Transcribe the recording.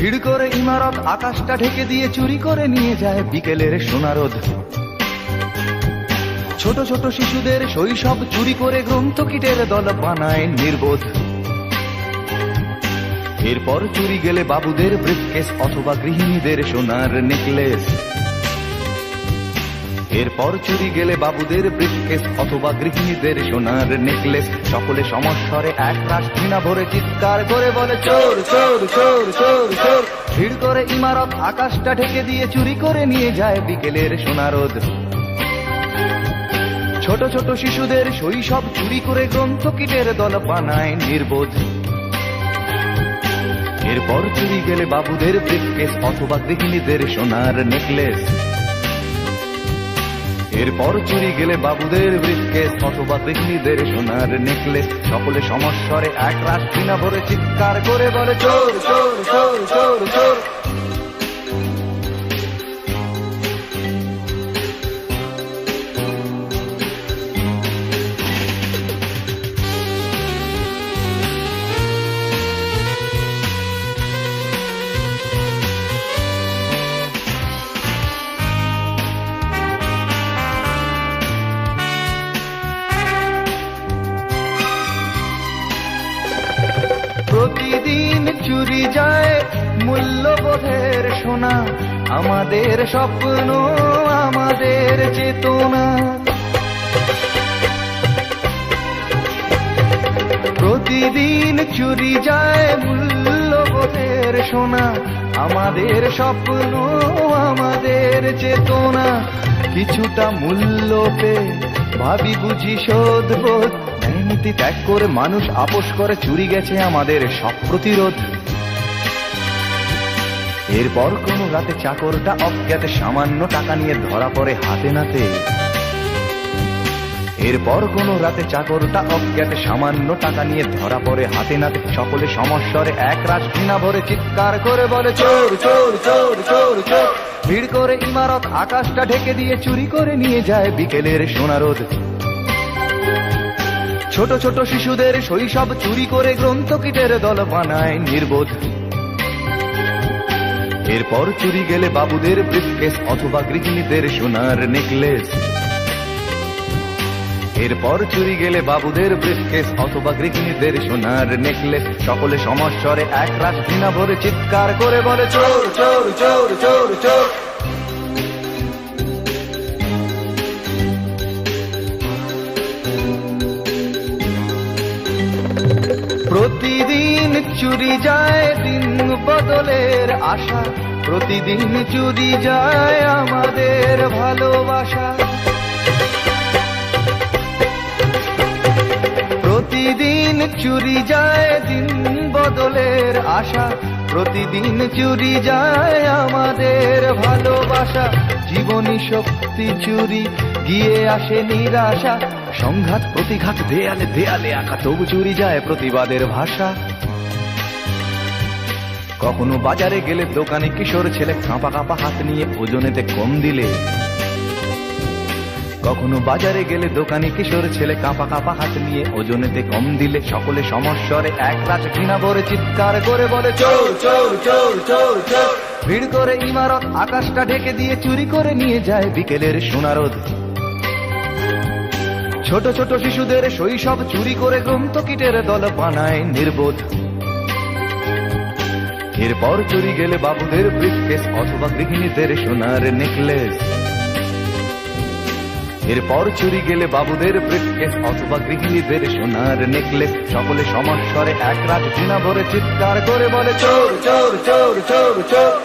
ভিড় করে ইমারত আকাশটা ঢেকে দিয়ে চুরি করে নিয়ে যায় বিকেলের সোনারোদ। ছোট ছোট শিশুদের শৈশব চুরি করে গ্রন্থকিটের দল বানায় নির্বোধ। এরপর চুরি গেলে বাবুদের ব্রিফকেস অথবা গৃহিণীদের সোনার নেকলেস। এরপর চুরি গেলে বাবুদের ব্রিফকেস অথবা গৃহিণীদের সোনার নেকলেস। সকলে সমস্বরে এক রাশ ঘৃণা ভরে চিৎকার করে বলে চোর চোর চোর চোর চোর। ভিড় করে ইমারত আকাশটা ঢেকে দিয়ে চুরি করে নিয়ে যায় বিকেলের সোনারোদ। ছোট ছোট শিশুদের শৈশব চুরি করে গ্রন্থকিটের দল বানায় নির্বোধ। এরপর চুরি গেলে বাবুদের ব্রিফকেস অথবা গৃহিণীদের সোনার নেকলেস। এরপর চুরি গেলে বাবুদের ব্রিফকেস অথবা গৃহিণীদের সোনার নেকলেস। সকলে সমস্বরে এক রাশ ঘৃণা ভরে চিৎকার করে বলে চোর চোর চোর চোর চোর। প্রতিদিন চুরি যায় মূল্যবোধের সোনা, আমাদের স্বপ্ন আমাদের চেতনা। প্রতিদিন চুরি যায় মূল্যবোধের সোনা, আমাদের স্বপ্ন আমাদের চেতনা। কিছুটা মূল্য পেয়ে ভাবি বুঝি শোধবোধ, নীতি ত্যাগ করে মানুষ আপোষ করে চুরি গেছে আমাদের সব প্রতিরোধ। এরপর কোনো রাতে চাকরটা অজ্ঞাতে সামান্য টাকা নিয়ে ধরা পড়ে হাতে নাতে। এরপর কোনো রাতে চাকরটা অজ্ঞাতে সামান্য টাকা নিয়ে ধরা পড়ে হাতে নাতে। সকলে সমস্বরে এক রাশ ঘৃণা ভরে চিৎকার করে বলে চোর চোর চোর চোর চোর। ভিড় করে ইমারত আকাশটা ঢেকে দিয়ে চুরি করে নিয়ে যায় বিকেলের সোনারোদ। ছোট ছোট শিশুদের শৈশব চুরি করে গ্রন্থকিটের দল বানায় নির্বোধ। এরপর চুরি গেলে বাবুদের ব্রিফকেস অথবা গৃহিণীদের সোনার নেকলেস। এরপর চুরি গেলে বাবুদের ব্রিফকেস অথবা গৃহিণীদের সোনার নেকলেস। সকলে সমস্বরে এক রাশ ঘৃণা ভরে চিৎকার করে বলে চোর চোর চোর চোর চোর। প্রতিদিন চুরি যায় দিন বদলের আশা, প্রতিদিন চুরি যায় আমাদের ভালোবাসা। প্রতিদিন চুরি যায় দিন বদলের আশা, প্রতিদিন চুরি যায় আমাদের ভালোবাসা। জীবনী শক্তি চুরি গিয়ে আসে নিরাশা, সংঘাত প্রতিঘাত দেয়ালে দেয়ালে আঁকা, তবু চুরি যায় প্রতিবাদের ভাষা। কখনো বাজারে গেলে দোকানে কিশোর ছেলে কাঁপা কাঁপা হাত নিয়ে ওজনেতে কম দিলে। কখনো বাজারে গেলে দোকানে কিশোর ছেলে কাঁপা কাঁপা হাত নিয়ে ওজনেতে কম দিলে। সকলে সমস্বরে এক রাশ ঘৃণা ভরে চিৎকার করে বলে চোর চোর চোর চোর চোর। ভিড় করে ইমারত আকাশটা ঢেকে দিয়ে চুরি করে নিয়ে যায় বিকেলের সোনারোদ। ছোট ছোট শিশুদের শৈশব চুরি করে গ্রন্থকিটের দল বানায় নির্বোধ। এরপর চুরি গেলে বাবুদের ব্রিফকেস অথবা গৃহিণীদের সোনার নেকলেস। এরপর চুরি গেলে বাবুদের ব্রিফকেস অথবা গৃহিণীদের সোনার নেকলেস। সকলে সমস্বরে এক রাশ ঘৃণা ভরে চিৎকার করে বলে চোর চোর চোর চোর চোর।